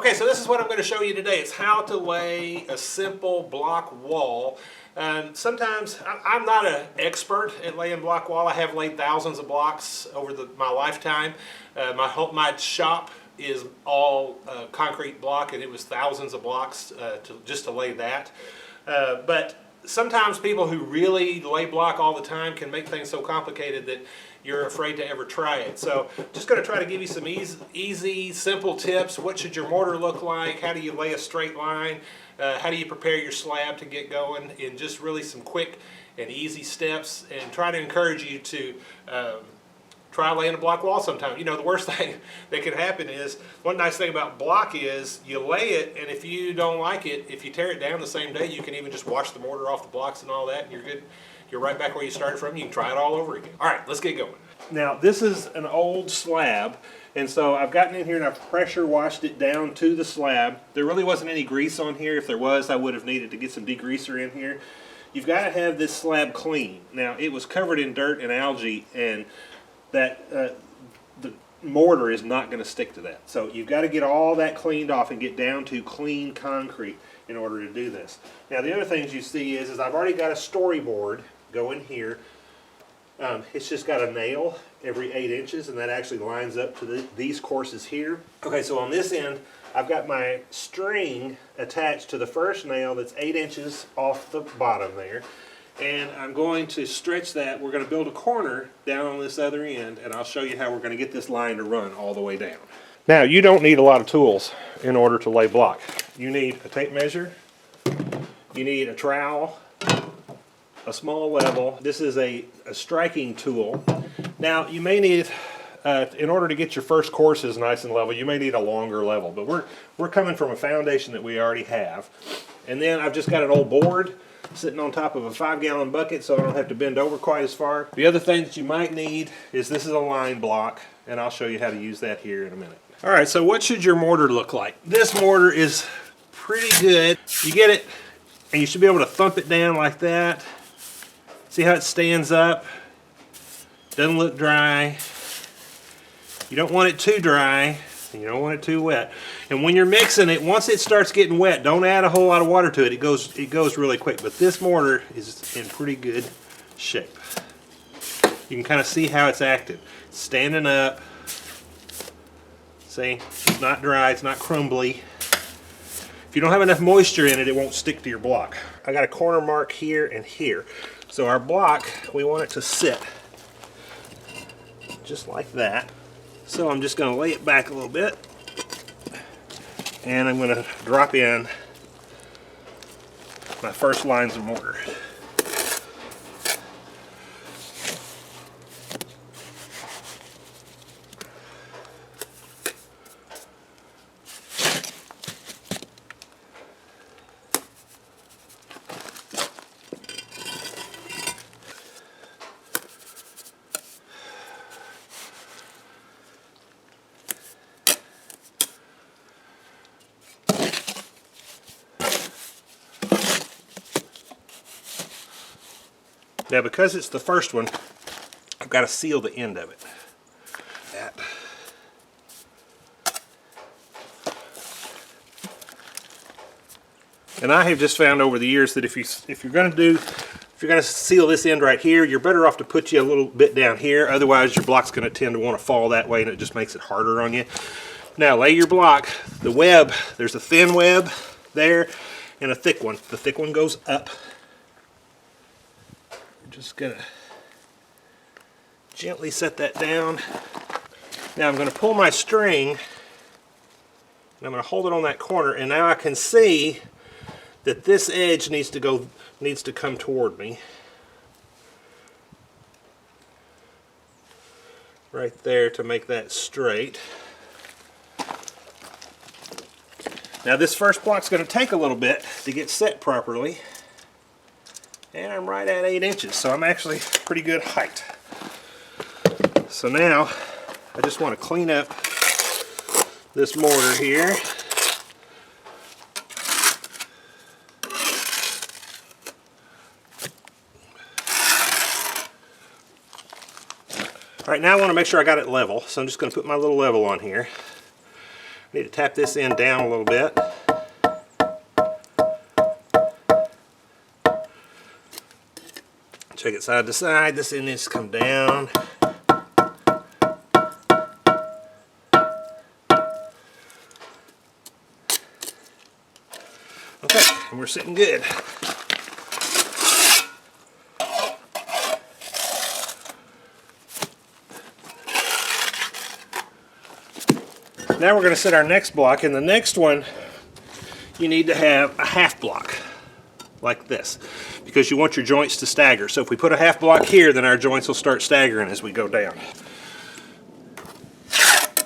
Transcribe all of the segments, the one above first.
Okay, so this is what I'm going to show you today. It's how to lay a simple block wall. Sometimes I'm not an expert at laying block wall. I have laid thousands of blocks over my lifetime. My shop is all concrete block, and it was thousands of blocks just to lay that. But sometimes people who really lay block all the time can make things so complicated that you're afraid to ever try it. So just going to try to give you some easy, simple tips. What should your mortar look like? How do you lay a straight line? How do you prepare your slab to get going? In just really some quick and easy steps, and try to encourage you to try laying a block wall sometime. You know, the worst thing that can happen is, one nice thing about block is you lay it, and if you don't like it, if you tear it down the same day, you can even just wash the mortar off the blocks and all that, and you're good. You're right back where you started from. You can try it all over again. All right, let's get going. Now, this is an old slab, and so I've gotten in here and I've pressure washed it down to the slab. There really wasn't any grease on here. If there was, I would have needed to get some degreaser in here. You've got to have this slab clean. Now, it was covered in dirt and algae, and that the mortar is not going to stick to that. So you've got to get all that cleaned off and get down to clean concrete in order to do this. Now, the other things you see is I've already got a storyboard going here. It's just got a nail every 8 inches, and that actually lines up to these courses here. Okay, so on this end, I've got my string attached to the first nail that's 8 inches off the bottom there. And I'm going to stretch that. We're going to build a corner down on this other end, and I'll show you how we're going to get this line to run all the way down. Now, you don't need a lot of tools in order to lay block. You need a tape measure, you need a trowel, a small level. This is a striking tool. Now, you may need, in order to get your first courses nice and level, you may need a longer level, but we're coming from a foundation that we already have. And then I've just got an old board sitting on top of a 5-gallon bucket, so I don't have to bend over quite as far. The other thing that you might need is, this is a line block, and I'll show you how to use that here in a minute. All right, so what should your mortar look like? This mortar is pretty good. You get it, and you should be able to thump it down like that. See how it stands up? Doesn't look dry. You don't want it too dry, and you don't want it too wet. And when you're mixing it, once it starts getting wet, don't add a whole lot of water to it. It goes really quick. But this mortar is in pretty good shape. You can kind of see how it's active. It's standing up. See, it's not dry, it's not crumbly. If you don't have enough moisture in it, it won't stick to your block. I got a corner mark here and here. So our block, we want it to sit just like that. So I'm just going to lay it back a little bit, and I'm going to drop in my first lines of mortar. Now, because it's the first one, I've got to seal the end of it. And I have just found over the years that if you're going to seal this end right here, you're better off to put you a little bit down here. Otherwise, your block's going to tend to want to fall that way, and it just makes it harder on you. Now, lay your block. The web, there's a thin web there and a thick one. The thick one goes up. Just gonna gently set that down. Now I'm going to pull my string, and I'm going to hold it on that corner, and now I can see that this edge needs to come toward me. Right there, to make that straight. Now this first block's going to take a little bit to get set properly. And I'm right at 8 inches, so I'm actually pretty good height. So now, I just want to clean up this mortar here. All right, now I want to make sure I got it level, so I'm just going to put my little level on here. Need to tap this end down a little bit. Check it side to side. This end needs to come down. Okay, and we're sitting good. Now we're going to set our next block. In the next one, you need to have a half block, like this, because you want your joints to stagger. So if we put a half block here, then our joints will start staggering as we go down.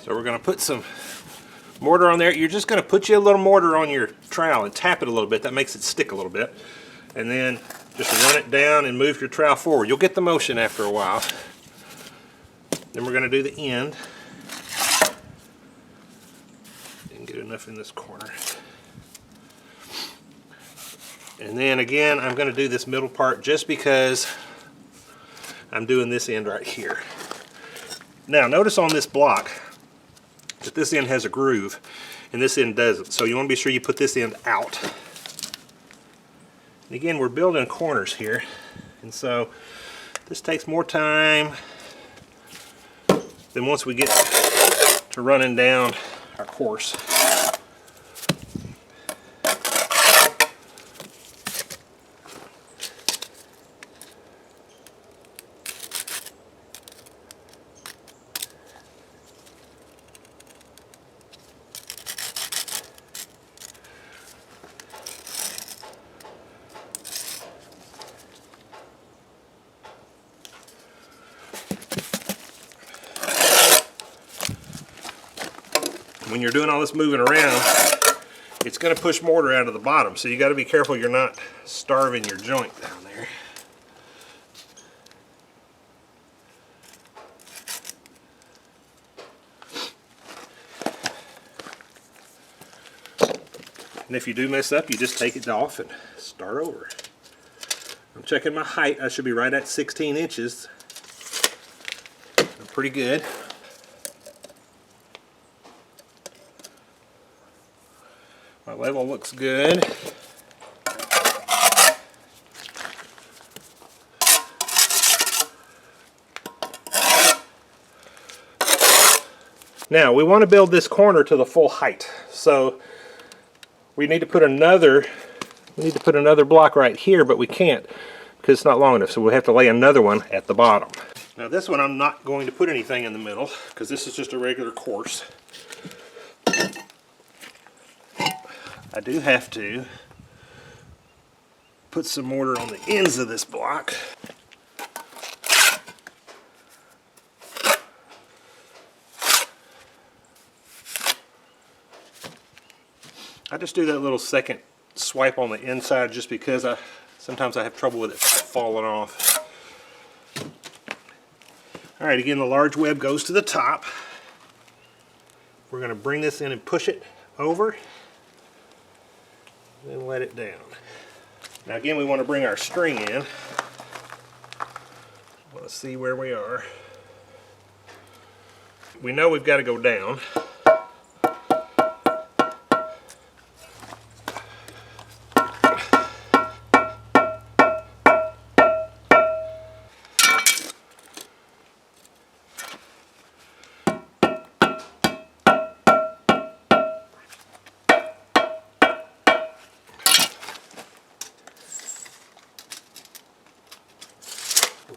So we're going to put some mortar on there. You're just going to put you a little mortar on your trowel and tap it a little bit. That makes it stick a little bit. And then just run it down and move your trowel forward. You'll get the motion after a while. Then we're going to do the end. Didn't get enough in this corner. And then again, I'm going to do this middle part just because I'm doing this end right here. Now notice on this block that this end has a groove and this end doesn't. So you want to be sure you put this end out. And again, we're building corners here, and so this takes more time than once we get to running down our course. When you're doing all this moving around, it's going to push mortar out of the bottom, so you got to be careful you're not starving your joint down there. And if you do mess up, you just take it off and start over. I'm checking my height. I should be right at 16 inches. I'm pretty good. My level looks good. Now we want to build this corner to the full height, so we need to put another block right here, but we can't because it's not long enough, so we have to lay another one at the bottom. Now this one I'm not going to put anything in the middle because this is just a regular course. I do have to put some mortar on the ends of this block. I just do that little second swipe on the inside just because sometimes I have trouble with it falling off. Alright, again, the large web goes to the top. We're going to bring this in and push it over. Then let it down. Now again, we want to bring our string in. Let's see where we are. We know we've got to go down.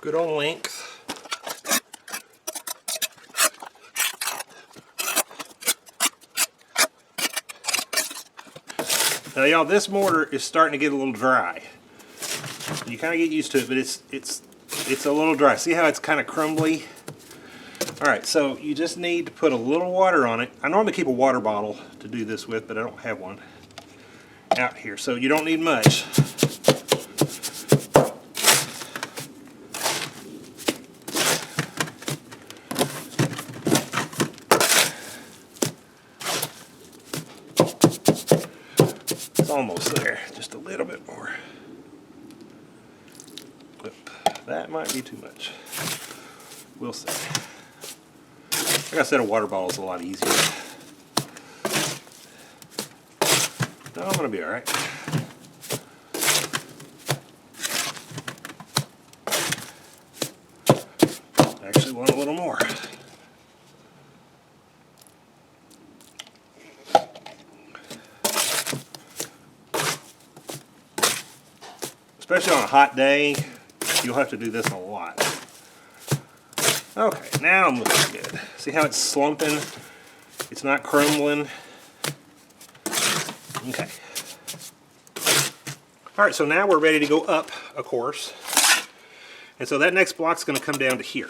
Good on length. Now y'all, this mortar is starting to get a little dry. You kind of get used to it, but it's a little dry. See how it's kind of crumbly? Alright, so you just need to put a little water on it. I normally keep a water bottle to do this with, but I don't have one out here, so you don't need much. Almost there, just a little bit more. That might be too much. We'll see. Like I said, a water bottle is a lot easier. No, I'm going to be all right. Actually want a little more. Especially on a hot day, you'll have to do this a lot. Okay, now I'm looking good. See how it's slumping? It's not crumbling. Okay. Alright, so now we're ready to go up, of course. And so that next block's going to come down to here.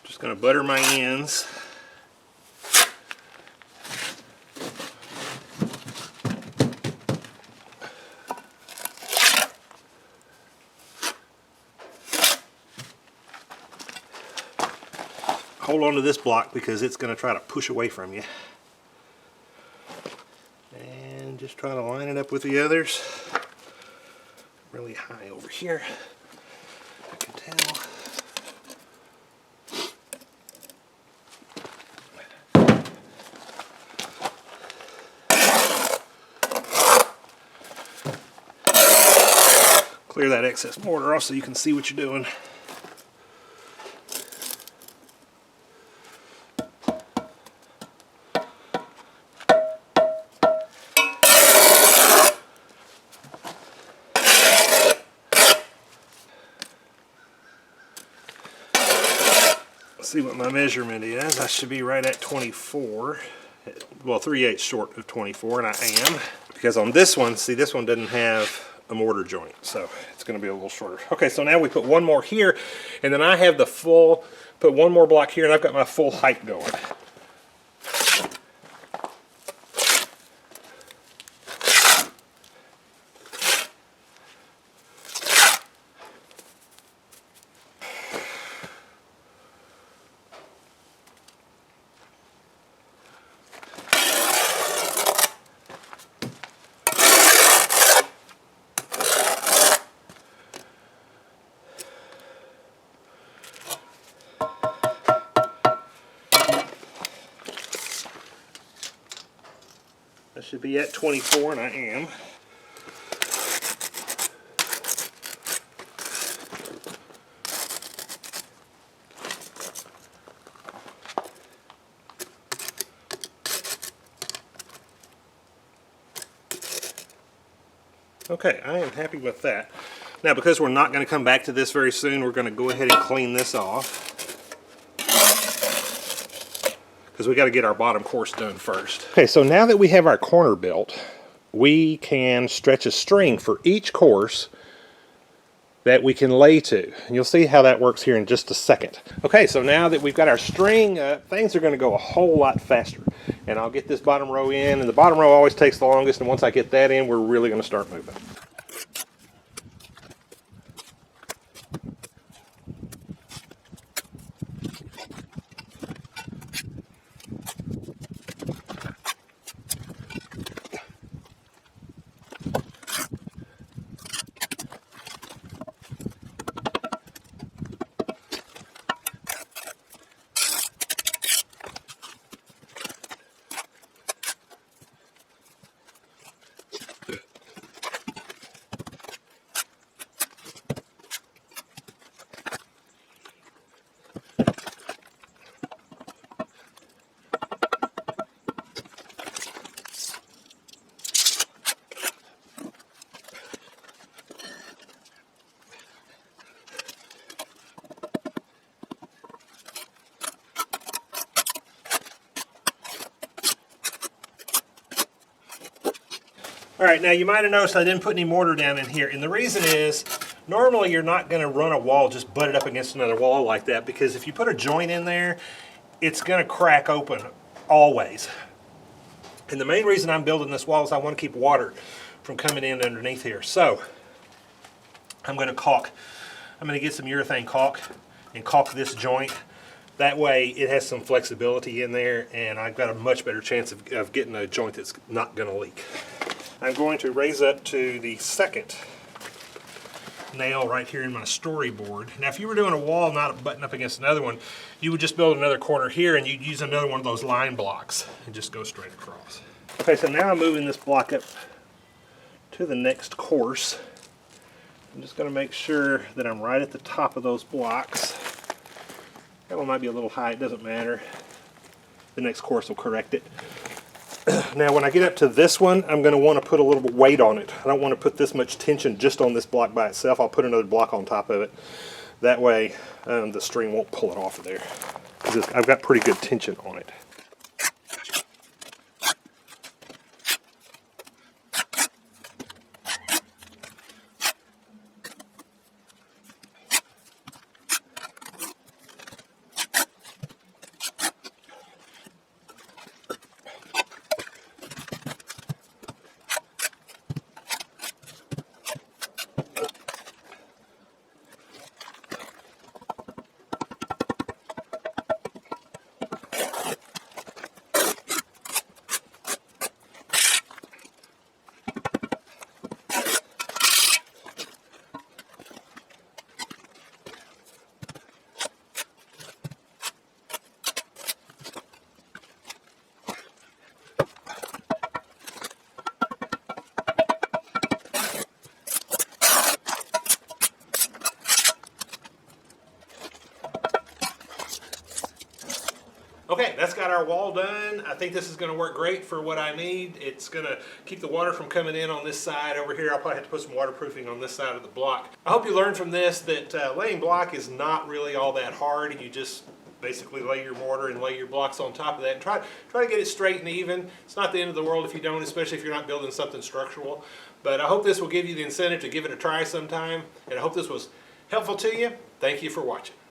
Just going to butter my ends. Hold on to this block because it's going to try to push away from you. And just try to line it up with the others. Really high over here, I can tell. Clear that excess mortar off so you can see what you're doing. See what my measurement is. I should be right at 24. Well, 3/8 short of 24, and I am. Because on this one, see, this one doesn't have a mortar joint, so it's going to be a little shorter. Okay, so now we put one more here, and then I have the full, put one more block here, and I've got my full height going. I should be at 24, and I am. Okay, I am happy with that. Now, because we're not going to come back to this very soon, we're going to go ahead and clean this off. Because we got to get our bottom course done first. Okay, so now that we have our corner built, we can stretch a string for each course that we can lay to. And you'll see how that works here in just a second. Okay, so now that we've got our string, things are going to go a whole lot faster. And I'll get this bottom row in, and the bottom row always takes the longest, and once I get that in, we're really going to start moving. Alright, now you might have noticed I didn't put any mortar down in here, and the reason is, normally you're not going to run a wall just butted up against another wall like that, because if you put a joint in there, it's going to crack open always. And the main reason I'm building this wall is I want to keep water from coming in underneath here. So, I'm going to caulk. I'm going to get some urethane caulk and caulk this joint. That way it has some flexibility in there, and I've got a much better chance of getting a joint that's not going to leak. I'm going to raise up to the second nail right here in my storyboard. Now if you were doing a wall not butting up against another one, you would just build another corner here and you'd use another one of those line blocks and just go straight across. Okay, so now I'm moving this block up to the next course. I'm just going to make sure that I'm right at the top of those blocks. That one might be a little high, it doesn't matter. The next course will correct it. Now when I get up to this one, I'm going to want to put a little bit weight on it. I don't want to put this much tension just on this block by itself. I'll put another block on top of it. That way the string won't pull it off of there. Because I've got pretty good tension on it. Okay, that's got our wall done. I think this is going to work great for what I need. It's going to keep the water from coming in on this side over here. I'll probably have to put some waterproofing on this side of the block. I hope you learned from this that laying block is not really all that hard. You just basically lay your mortar and lay your blocks on top of that and try to get it straight and even. It's not the end of the world if you don't, especially if you're not building something structural. But I hope this will give you the incentive to give it a try sometime, and I hope this was helpful to you. Thank you for watching.